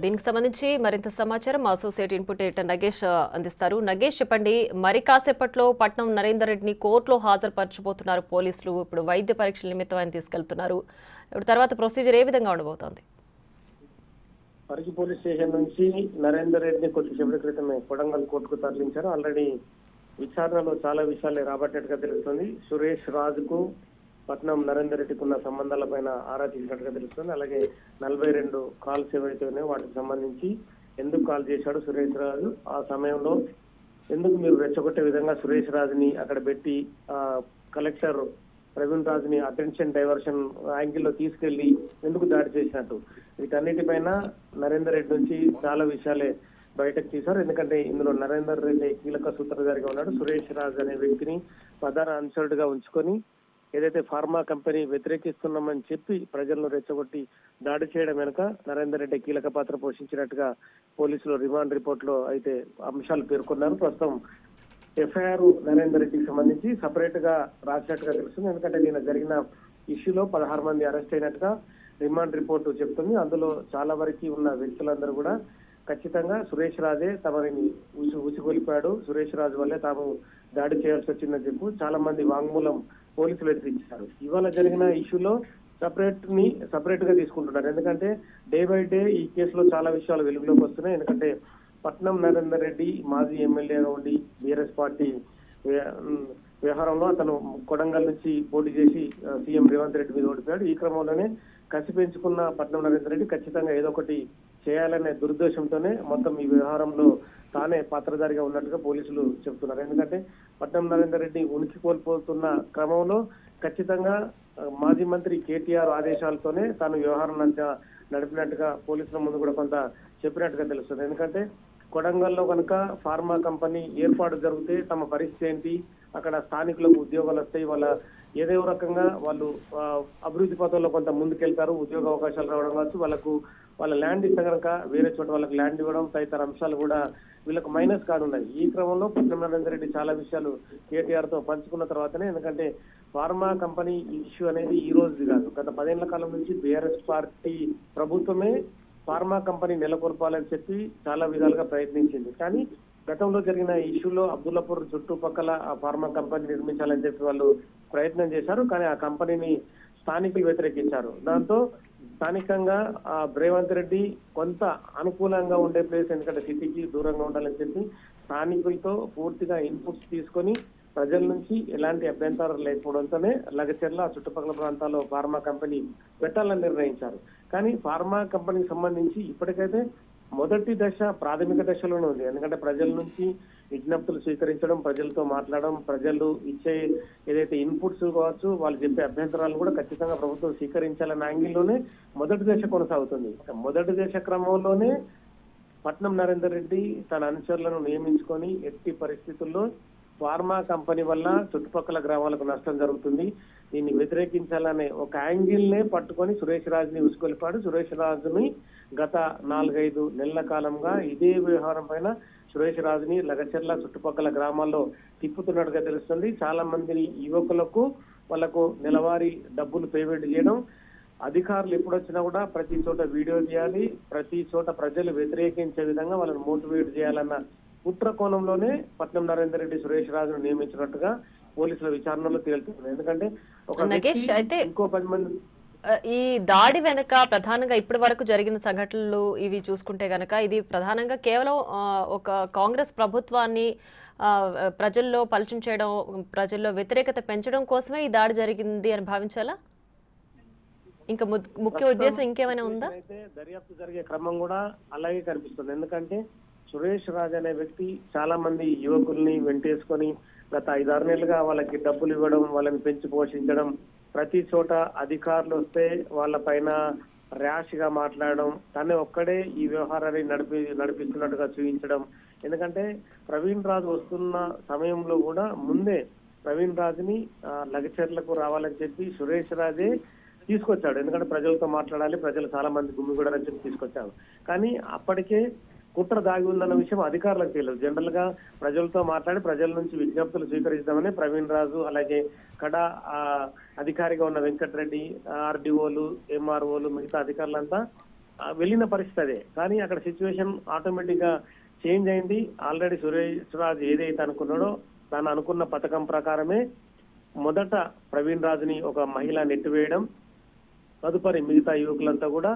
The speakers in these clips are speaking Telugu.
దీనికి సంబంధించి మరింత సమాచారం మా అసోసియేట్ ఇన్పుట్ ఎడిటర్ నగేష్ అందిస్తారు. నగేష్, చెప్పండి, మరి కాసేపట్లో పట్నం నరేందర్ రెడ్డిని కోర్టులో హాజరుపరచబోతున్నారు పోలీసులు. ఇప్పుడు వైద్య పరీక్షల నిమిత్తం ఆయన తీసుకెళ్తున్నారు. ఇప్పుడు తర్వాత ప్రొసీజర్ ఏ విధంగా ఉండబోతోంది? పరిగి పోలీస్ స్టేషన్ నుంచి నరేందర్ రెడ్డిని కొద్దిసేపటి క్రితమే కొడంగల్ కోర్టుకు తరలించారు. ఆల్రెడీ విచారణలో చాలా విషయాలు రాబట్టేట్టుగా తెలుస్తుంది. సురేష్ రాజుకు పట్నం నరేందర్ రెడ్డికి ఉన్న సంబంధాలపైన ఆరా తీసినట్టుగా తెలుస్తుంది. అలాగే 42 కాల్స్ ఏవైతే ఉన్నాయో వాటికి సంబంధించి ఎందుకు కాల్ చేశాడు సురేష్ రాజు, ఆ సమయంలో ఎందుకు మీరు రెచ్చగొట్టే విధంగా సురేష్ రాజుని అక్కడ పెట్టి కలెక్టర్ ప్రవీణ్ రాజుని అటెన్షన్ డైవర్షన్ యాంగిల్లో తీసుకెళ్లి ఎందుకు దాడి చేసినట్టు, వీటన్నిటిపైన నరేందర్ రెడ్డి నుంచి చాలా విషయాలే బయటకు తీశారు. ఎందుకంటే ఇందులో నరేందర్ రెడ్డి కీలక సూత్రధారిగా ఉన్నాడు. సురేష్ రాజు అనే వ్యక్తిని ప్రధాన అన్సర్డ్ గా ఉంచుకొని ఏదైతే ఫార్మా కంపెనీ వ్యతిరేకిస్తున్నామని చెప్పి ప్రజలను రెచ్చగొట్టి దాడి చేయడం వెనుక నరేందర్ రెడ్డి కీలక పాత్ర పోషించినట్టుగా పోలీసులు రిమాండ్ రిపోర్ట్ లో అయితే అంశాలు పేర్కొన్నారు. ప్రస్తుతం ఎఫ్ఐఆర్ నరేందర్ రెడ్డికి సంబంధించి సపరేట్ గా రాసినట్టుగా తెలుస్తుంది. ఎందుకంటే నిన్న జరిగిన ఇష్యూలో 16 మంది అరెస్ట్ అయినట్టుగా రిమాండ్ రిపోర్టు చెప్తుంది. అందులో చాలా వరకు ఉన్న వ్యక్తులందరూ కూడా ఖచ్చితంగా సురేష్ రాజే తమని ఉసిగొలిపాడు, సురేష్ రాజు వల్లే తాము దాడి చేయాల్సి వచ్చిందని చెప్పు చాలా మంది వాంగ్మూలం పోలీసులు ఎదిరించారు. ఇవాళ జరిగిన ఇష్యూలో సపరేట్ గా తీసుకుంటున్నారు. ఎందుకంటే డే బై డే ఈ కేసులో చాలా విషయాలు వెలుగులోకి వస్తున్నాయి. ఎందుకంటే పట్నం నరేందర్ రెడ్డి మాజీ ఎమ్మెల్యేగా ఉండి బీఆర్ఎస్ పార్టీ వ్యవహారంలో అతను కొడంగల్ నుంచి పోటీ చేసి సీఎం రేవంత్ రెడ్డి మీద ఓడిపోయాడు. ఈ క్రమంలోనే కసి పెంచుకున్న పట్నం నరేందర్ రెడ్డి ఖచ్చితంగా ఏదో ఒకటి చేయాలనే దురుద్దేశంతోనే మొత్తం ఈ వ్యవహారంలో తానే పాత్రధారిగా ఉన్నట్టుగా పోలీసులు చెబుతున్నారు. ఎందుకంటే పట్నం నరేందర్ రెడ్డి ఉనికి కోల్పోతున్న క్రమంలో ఖచ్చితంగా మాజీ మంత్రి కేటీఆర్ ఆదేశాలతోనే తాను వ్యవహారం నడిపినట్టుగా పోలీసుల ముందు కూడా కొంత చెప్పినట్టుగా తెలుస్తుంది. ఎందుకంటే కొడంగల్లో కనుక ఫార్మా కంపెనీ ఏర్పాటు జరిగితే తమ పరిస్థితి ఏంటి, అక్కడ స్థానికులకు ఉద్యోగాలు వస్తాయి, ఏదో రకంగా వాళ్ళు అభివృద్ధి పథంలో కొంత ముందుకెళ్తారు, ఉద్యోగ అవకాశాలు రావడం కావచ్చు, వాళ్ళ ల్యాండ్ ఇస్తే కనుక వేరే చోట వాళ్ళకి ల్యాండ్ ఇవ్వడం తదితర అంశాలు కూడా వీళ్ళకి మైనస్ కానున్నాయి. ఈ క్రమంలో పట్నం నరేందర్ రెడ్డి చాలా విషయాలు కేటీఆర్ తో పంచుకున్న తర్వాతనే, ఎందుకంటే ఫార్మా కంపెనీ ఇష్యూ అనేది ఈ రోజుది కాదు, గత 10 ఏళ్ల కాలం నుంచి బీఆర్ఎస్ పార్టీ ప్రభుత్వమే ఫార్మా కంపెనీ నెలకొల్పాలని చెప్పి చాలా విధాలుగా ప్రయత్నించింది. కానీ గతంలో జరిగిన ఇష్యూలో అబ్దుల్లాపూర్ చుట్టుపక్కల ఆ ఫార్మా కంపెనీ నిర్మించాలని చెప్పి వాళ్ళు ప్రయత్నం చేశారు. కానీ ఆ కంపెనీని స్థానికులు వ్యతిరేకించారు. దాంతో స్థానికంగా రేవంత్ రెడ్డి కొంత అనుకూలంగా ఉండే ప్లేస్, ఎందుకంటే సిటీకి దూరంగా ఉండాలని చెప్పి స్థానికులతో పూర్తిగా ఇన్పుట్స్ తీసుకొని ప్రజల నుంచి ఎలాంటి అభ్యంతరాలు లేకపోవడంతోనే లగచెర్ల చుట్టుపక్కల ప్రాంతాల్లో ఫార్మా కంపెనీ పెట్టాలని నిర్ణయించారు. కానీ ఫార్మా కంపెనీకి సంబంధించి ఇప్పటికైతే మొదటి దశ ప్రాథమిక దశలోనే ఉంది. ఎందుకంటే ప్రజల నుంచి విజ్ఞప్తులు స్వీకరించడం, ప్రజలతో మాట్లాడడం, ప్రజలు ఇచ్చే ఏదైతే ఇన్పుట్స్ కావచ్చు, వాళ్ళు చెప్పే అభ్యంతరాలు కూడా ఖచ్చితంగా ప్రభుత్వం స్వీకరించాలన్న యాంగిల్లోనే మొదటి దశ కొనసాగుతుంది. మొదటి దశ క్రమంలోనే పట్నం నరేందర్ రెడ్డి తన అనుచరులను నియమించుకొని ఎట్టి పరిస్థితుల్లో ఫార్మా కంపెనీ వల్ల చుట్టుపక్కల గ్రామాలకు నష్టం జరుగుతుంది, దీన్ని వ్యతిరేకించాలనే ఒక యాంగిల్ నే పట్టుకొని సురేష్ రాజుని ఉసుకొలిపాడు. సురేష్ రాజుని గత 4-5 నెలల కాలంగా ఇదే వ్యవహారం పైన సురేష్ రాజుని లగచెర్ల చుట్టుపక్కల గ్రామాల్లో తిప్పుతున్నట్టుగా తెలుస్తుంది. చాలా మంది యువకులకు వాళ్లకు నెలవారీ డబ్బులు పేమెంట్ చేయడం, అధికారులు ఎప్పుడొచ్చినా కూడా ప్రతి చోట వీడియో చేయాలి, ప్రతి చోట ప్రజలు వ్యతిరేకించే విధంగా వాళ్ళని మోటివేట్ చేయాలన్న కుట్ర కోణంలోనే పట్నం నరేందర్ రెడ్డి సురేష్ రాజును నియమించినట్టుగా పోలీసుల విచారణలో తేలుతుంది. ఎందుకంటే ఇంకో 10 మంది ఈ దాడి వెనక ప్రధానంగా ఇప్పటి వరకు జరిగిన సంఘటనలు ఇవి చూసుకుంటే గనక ఇది ప్రధానంగా కేవలం ఒక కాంగ్రెస్ ప్రభుత్వాన్ని ప్రజల్లో పలుచన చేయడం, ప్రజల్లో వ్యతిరేకత పెంచడం కోసమే ఈ దాడి జరిగింది అని భావించాలా? ఇంకా ముఖ్య ఉద్దేశం ఇంకేమైనా ఉందా? దర్యాప్తు జరిగే క్రమం కూడా అలాగే కనిపిస్తుంది. ఎందుకంటే సురేష్ రాజ్ అనే వ్యక్తి చాలా మంది యువకుల్ని వెంటేసుకొని గత 5-6 నెలలుగా వాళ్ళకి డబ్బులు ఇవ్వడం, వాళ్ళని పెంచి పోషించడం, ప్రతి చోట అధికారులు వస్తే వాళ్ళ పైన ర్యాష్ గా మాట్లాడడం, తనే ఒక్కడే ఈ వ్యవహారాన్ని నడిపిస్తున్నట్టుగా చూపించడం. ఎందుకంటే ప్రవీణ్ రాజు వస్తున్న సమయంలో కూడా ముందే ప్రవీణ్ రాజుని లగచెర్లకు రావాలని చెప్పి సురేష్ రాజే తీసుకొచ్చాడు. ఎందుకంటే ప్రజలతో మాట్లాడాలి, ప్రజలు చాలా మంది గుమ్మిగూడాలని చెప్పి తీసుకొచ్చాడు. కానీ అప్పటికే కుట్ర దాగి ఉందన్న విషయం అధికారులకు తెలియదు. జనరల్ గా ప్రజలతో మాట్లాడి ప్రజల నుంచి విజ్ఞప్తులు స్వీకరిస్తామని ప్రవీణ్ రాజు, అలాగే కడా అధికారిగా ఉన్న వెంకటరెడ్డి, ఆర్డీఓలు, ఎంఆర్ఓలు, మిగతా అధికారులంతా వెళ్ళిన పరిస్థితి అదే. కానీ అక్కడ సిచ్యువేషన్ ఆటోమేటిక్ గా చేంజ్ అయింది. ఆల్రెడీ సురేష్ రాజు ఏదైతే అనుకున్నాడో తాను అనుకున్న పథకం ప్రకారమే మొదట ప్రవీణ్ రాజుని ఒక మహిళ నెట్టివేయడం, తదుపరి మిగతా యువకులంతా కూడా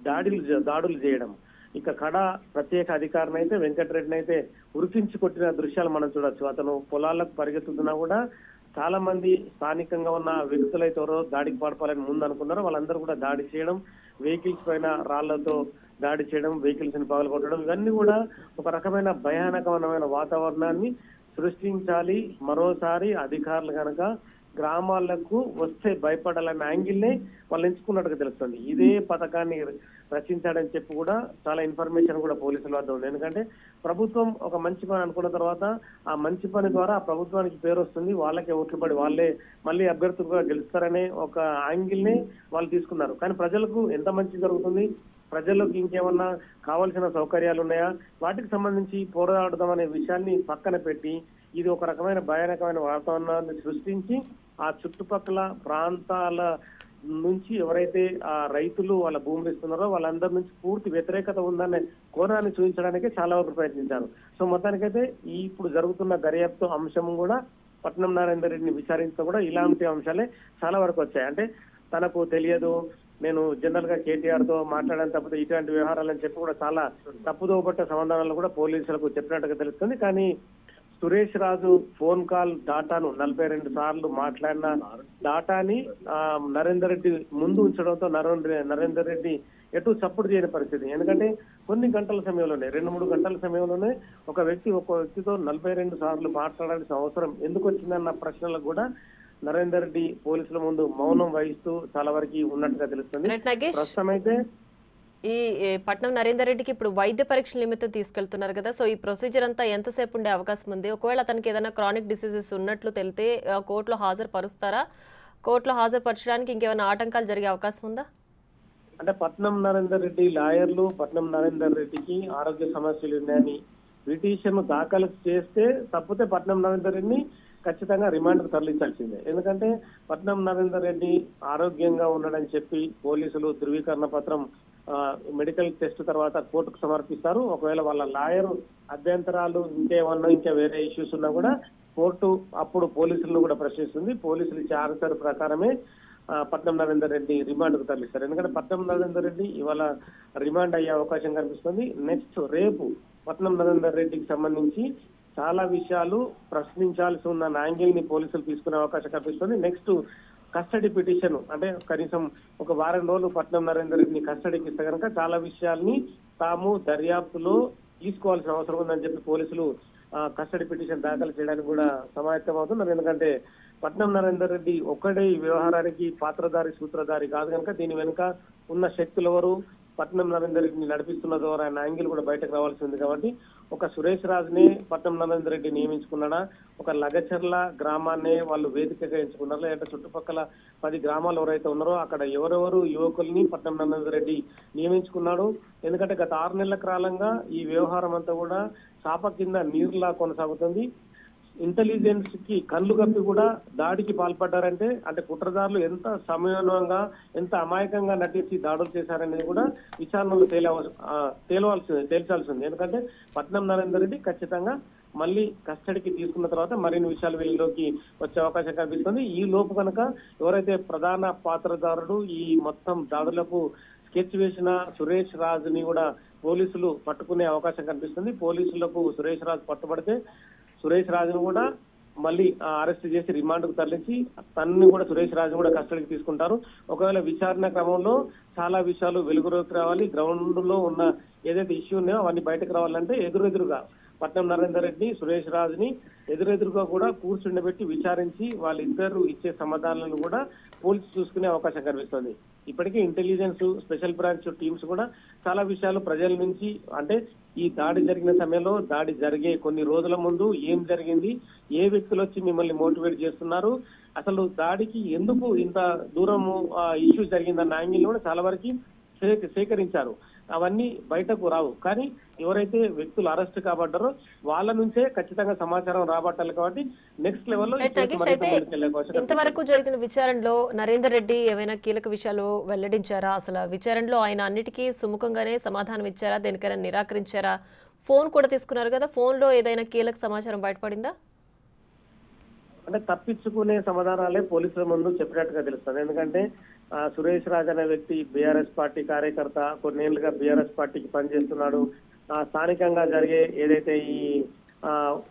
దాడులు చేయడం. ఇక కడ ప్రత్యేక అధికారిని అయితే వెంకటరెడ్డిని అయితే ఉరికించి కొట్టిన దృశ్యాలు మనం చూడొచ్చు. అతను పొలాలకు పరిగెత్తుతున్నా కూడా చాలా మంది స్థానికంగా ఉన్న వ్యక్తులైతే ఎవరో దాడికి పాల్పడాలని ముందు అనుకున్నారో వాళ్ళందరూ కూడా దాడి చేయడం, వెహికల్స్ పైన రాళ్లతో దాడి చేయడం, వెహికల్స్ ని పగలగొట్టడం, ఇవన్నీ కూడా ఒక రకమైన భయానకమైన వాతావరణాన్ని సృష్టించాలి. మరోసారి అధికారులు కనుక గ్రామాలకు వస్తే భయపడాలన్న యాంగిల్నే వాళ్ళు ఎంచుకున్నట్టుగా తెలుస్తుంది. ఇదే పథకాన్ని రచించాడని చెప్పి కూడా చాలా ఇన్ఫర్మేషన్ కూడా పోలీసుల వద్ద ఉంది. ఎందుకంటే ప్రభుత్వం ఒక మంచి పని అనుకున్న తర్వాత ఆ మంచి పని ద్వారా ఆ ప్రభుత్వానికి పేరు వస్తుంది, వాళ్ళకే ఓట్లు పడి వాళ్ళే మళ్ళీ అభ్యర్థులుగా గెలుస్తారనే ఒక యాంగిల్ ని వాళ్ళు తీసుకున్నారు. కానీ ప్రజలకు ఎంత మంచి జరుగుతుంది, ప్రజలకు ఇంకేమన్నా కావాల్సిన సౌకర్యాలు ఉన్నాయా, వాటికి సంబంధించి పోరాడదామనే విషయాన్ని పక్కన పెట్టి ఇది ఒక రకమైన భయానకమైన వాతావరణాన్ని సృష్టించి ఆ చుట్టుపక్కల ప్రాంతాల నుంచి ఎవరైతే ఆ రైతులు వాళ్ళ భూములు ఇస్తున్నారో వాళ్ళందరి నుంచి పూర్తి వ్యతిరేకత ఉందనే కోణాన్ని చూపించడానికి చాలా వరకు ప్రయత్నించారు. సో మొత్తానికైతే ఈ ఇప్పుడు జరుగుతున్న దర్యాప్తు అంశం కూడా పట్నం నరేందర్ రెడ్డిని విచారించడం కూడా ఇలాంటి అంశాలే చాలా వరకు వచ్చాయి. అంటే తనకు తెలియదు, నేను జనరల్ గా కేటీఆర్ తో మాట్లాడాను తప్పితే ఇటువంటి వ్యవహారాలని చెప్పి కూడా చాలా తప్పుదోబట్టే సమాధానాలు కూడా పోలీసులకు చెప్పినట్టుగా తెలుస్తుంది. కానీ సురేష్ రాజు ఫోన్ కాల్ డాటాను 42 సార్లు మాట్లాడిన డాటాని నరేందర్ రెడ్డి ముందు ఉంచడంతో నరేందర్ రెడ్డి ఎటు సపోర్ట్ చేయని పరిస్థితి. ఎందుకంటే కొన్ని గంటల సమయంలోనే 2-3 గంటల సమయంలోనే ఒక వ్యక్తితో 42 సార్లు మాట్లాడాల్సిన అవసరం ఎందుకు వచ్చిందన్న ప్రశ్నలకు కూడా నరేందర్ రెడ్డి పోలీసుల ముందు మౌనం వహిస్తూ చాలా వరకు ఉన్నట్టుగా తెలుస్తుంది. ప్రస్తుతం అయితే ఈ పట్నం నరేందర్ రెడ్డికి ఇప్పుడు వైద్య పరీక్షల నిమిత్తం తీసుకెళ్తున్నారు కదా, సో ఈ ప్రొసీజర్ అంతా ఎంతసేపు ఉండే అవకాశం ఉంది? ఒకవేళ అతనికి ఏదైనా క్రానిక్ డిసీజెస్ ఉన్నట్లు తెలితే కోర్టులో హాజరుపరుస్తారా? కోర్టులో హాజరుపరచడానికి ఇంకేమైనా ఆటంకాలు జరిగే అవకాశం ఉందా? అంటే పట్నం నరేందర్ రెడ్డి లాయర్లు పట్నం నరేందర్ రెడ్డికి ఆరోగ్య సమస్యలు ఉన్నాయని పిటిషన్ దాఖలు చేస్తే తప్పితే పట్నం నరేందర్ రెడ్డిని ఖచ్చితంగా రిమాండ్ తరలించాల్సిందే. ఎందుకంటే పట్నం నరేందర్ రెడ్డి ఆరోగ్యంగా ఉన్నాడని చెప్పి పోలీసులు ధృవీకరణ పత్రం మెడికల్ టెస్ట్ తర్వాత కోర్టుకు సమర్పిస్తారు. ఒకవేళ వాళ్ళ లాయర్ అభ్యంతరాలు ఇంకా వేరే ఇష్యూస్ ఉన్నా కూడా కోర్టు అప్పుడు పోలీసులను కూడా ప్రశ్నిస్తుంది. పోలీసులు ఇచ్చే ఆన్సర్ ప్రకారమే పట్నం నరేందర్ రెడ్డి రిమాండ్ కు తరలిస్తారు. ఎందుకంటే పట్నం నరేందర్ రెడ్డి ఇవాళ రిమాండ్ అయ్యే అవకాశం కనిపిస్తుంది. నెక్స్ట్ రేపు పట్నం నరేందర్ రెడ్డికి సంబంధించి చాలా విషయాలు ప్రశ్నించాల్సి ఉన్న యాంగిల్ ని పోలీసులు తీసుకునే అవకాశం కనిపిస్తుంది. నెక్స్ట్ కస్టడీ పిటిషన్ అంటే కనీసం ఒక వారం రోజులు పట్నం నరేందర్ రెడ్డిని కస్టడీకి ఇస్తే కనుక చాలా విషయాల్ని తాము దర్యాప్తులో తీసుకోవాల్సిన అవసరం ఉందని చెప్పి పోలీసులు కస్టడీ పిటిషన్ దాఖలు చేయడానికి కూడా సమాయత్తం అవుతున్నారు. ఎందుకంటే పట్నం నరేందర్ రెడ్డి ఒక్కడే ఈ వ్యవహారానికి పాత్రధారి సూత్రధారి కాదు కనుక దీని వెనుక ఉన్న శక్తులు ఎవరు, పట్నం నరేందర్ రెడ్డిని నడిపిస్తున్న ద్వారా ఆయన యాంగిల్ కూడా బయటకు రావాల్సి ఉంది. కాబట్టి ఒక సురేష్ రాజుని పట్నం నరేందర్ రెడ్డి నియమించుకున్నాడా, ఒక లగచర్ల గ్రామాన్నే వాళ్ళు వేదికగా ఎంచుకున్నారా, లేదంటే చుట్టుపక్కల 10 గ్రామాలు ఎవరైతే ఉన్నారో అక్కడ ఎవరెవరు యువకుల్ని పట్నం నరేందర్ రెడ్డి నియమించుకున్నాడు? ఎందుకంటే గత 6 నెలల కాలంగా ఈ వ్యవహారం అంతా కూడా చాప కింద నీరులా కొనసాగుతుంది. ఇంటెలిజెన్స్ కి కళ్ళు కప్పి కూడా దాడికి పాల్పడ్డారంటే అంటే కుట్రదారులు ఎంత సమన్వయంగా ఎంత అమాయకంగా నటించి దాడులు చేశారనేది కూడా విచారణలో తేల్చాల్సి ఉంది. ఎందుకంటే పట్నం నరేందర్ రెడ్డి ఖచ్చితంగా మళ్ళీ కస్టడీకి తీసుకున్న తర్వాత మరిన్ని విషయాలు వెలుగులోకి వచ్చే అవకాశం కనిపిస్తుంది. ఈ లోపు కనుక ఎవరైతే ప్రధాన పాత్రదారుడు ఈ మొత్తం దాడులకు స్కెచ్ వేసిన సురేష్ రాజుని కూడా పోలీసులు పట్టుకునే అవకాశం కనిపిస్తుంది. పోలీసులకు సురేష్ రాజు పట్టుబడితే సురేష్ రాజును కూడా మళ్ళీ అరెస్ట్ చేసి రిమాండ్ కు తరలించి తనని కూడా సురేష్ రాజు కూడా కస్టడీకి తీసుకుంటారు. ఒకవేళ విచారణ క్రమంలో చాలా విషయాలు వెలుగులోకి రావాలి, గ్రౌండ్ లో ఉన్న ఏదైతే ఇష్యూ ఉన్నాయో అవన్నీ బయటకు రావాలంటే ఎదురుగా పట్నం నరేందర్ రెడ్డి సురేష్ రాజుని ఎదురుగా కూడా కూర్చుండబెట్టి విచారించి వాళ్ళిద్దరు ఇచ్చే సమాధానాలను కూడా పోలీసు చూసుకునే అవకాశం కనిపిస్తుంది. ఇప్పటికే ఇంటెలిజెన్స్ స్పెషల్ బ్రాంచ్ టీమ్స్ కూడా చాలా విషయాలు ప్రజల నుంచి అంటే ఈ దాడి జరిగిన సమయంలో దాడి జరిగే కొన్ని రోజుల ముందు ఏం జరిగింది, ఏ వ్యక్తులు వచ్చి మిమ్మల్ని మోటివేట్ చేస్తున్నారు, అసలు దాడికి ఎందుకు ఇంత దూరము ఇష్యూ జరిగిందన్న యాంగిల్ కూడా చాలా వరకు సేకరించారు. అవన్నీ బయటకు రావు. కానీ ఎవరైతే వ్యక్తులు అరెస్ట్ కాబడ్డారో వాళ్ళ నుంచే ఖచ్చితంగా సమాచారం రాబట్టాలి. కాబట్టి నెక్స్ట్ లెవెల్లో నగేష్, అయితే ఇంతవరకు జరిగిన విచారణలో నరేందర్ రెడ్డి ఏమైనా కీలక విషయాలు వెల్లడించారా? అసలు విచారణలో ఆయన అన్నిటికీ సుముఖంగానే సమాధానం ఇచ్చారా? దేనికైనా నిరాకరించారా? ఫోన్ కూడా తీసుకున్నారు కదా, ఫోన్ లో ఏదైనా కీలక సమాచారం బయటపడిందా? అంటే తప్పించుకునే సమాధానాలే పోలీసుల ముందు చెప్పినట్టుగా తెలుస్తుంది. ఎందుకంటే సురేష్ రాజ్ అనే వ్యక్తి బీఆర్ఎస్ పార్టీ కార్యకర్త, కొన్నేళ్లుగా బీఆర్ఎస్ పార్టీకి పనిచేస్తున్నాడు. స్థానికంగా జరిగే ఏదైతే ఈ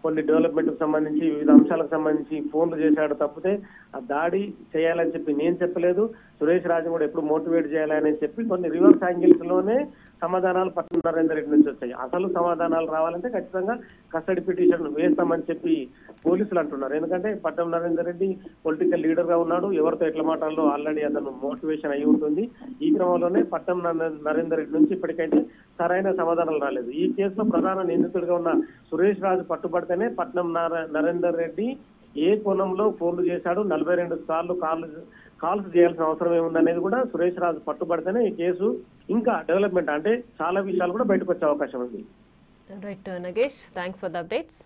కొన్ని డెవలప్మెంట్ కు సంబంధించి వివిధ అంశాలకు సంబంధించి ఫోన్లు చేశాడు తప్పితే ఆ దాడి చేయాలని చెప్పి నేను చెప్పలేదు. సురేష్ రాజు కూడా ఎప్పుడు మోటివేట్ చేయాలని చెప్పి కొన్ని రివర్స్ యాంగిల్స్ లోనే సమాధానాలు పట్నం నరేందర్ రెడ్డి నుంచి వచ్చాయి. అసలు సమాధానాలు రావాలంటే ఖచ్చితంగా కస్టడీ పిటిషన్ వేస్తామని చెప్పి పోలీసులు అంటున్నారు. ఎందుకంటే పట్నం నరేందర్ రెడ్డి పొలిటికల్ లీడర్ గా ఉన్నాడు. ఎవరితో ఎట్ల మాటల్లో ఆల్రెడీ అతను మోటివేషన్ అయి ఉంటుంది. ఈ క్రమంలోనే పట్నం నరేందర్ రెడ్డి నుంచి ఇప్పటికైతే సరైన సమాధానాలు రాలేదు. ఈ కేసులో ప్రధాన నిందితుడిగా ఉన్న సురేష్ రాజు పట్టుబడితేనే పట్నం నరేందర్ రెడ్డి ఏ కోణంలో ఫోన్లు చేశాడు, 42 సార్లు కాల్స్ చేయాల్సిన అవసరం ఏముందనేది కూడా సురేష్ రాజు పట్టుబడితేనే ఈ కేసు ఇంకా డెవలప్మెంట్ అంటే చాలా విషయాలు కూడా బయటకు వచ్చే అవకాశం ఉంది. Right Nagesh, thanks for the updates.